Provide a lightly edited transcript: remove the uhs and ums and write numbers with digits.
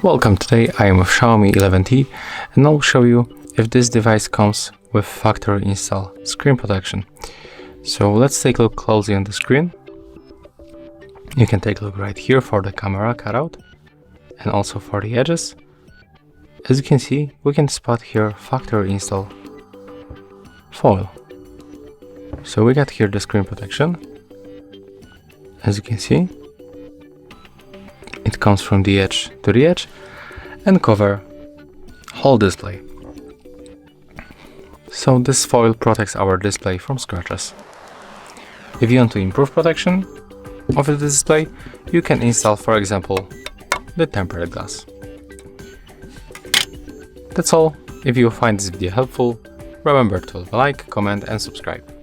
Welcome, today I am with Xiaomi 11T and I'll show you if this device comes with factory install screen protection. So let's take a look closely on the screen. You can take a look right here for the camera cutout and also for the edges. As you can see, we can spot here factory install foil. So we got here the screen protection. As you can see, it comes from the edge to the edge and cover whole display. So this foil protects our display from scratches. If you want to improve protection of the display, you can install, for example, the tempered glass. That's all. If you find this video helpful, remember to like, comment and subscribe.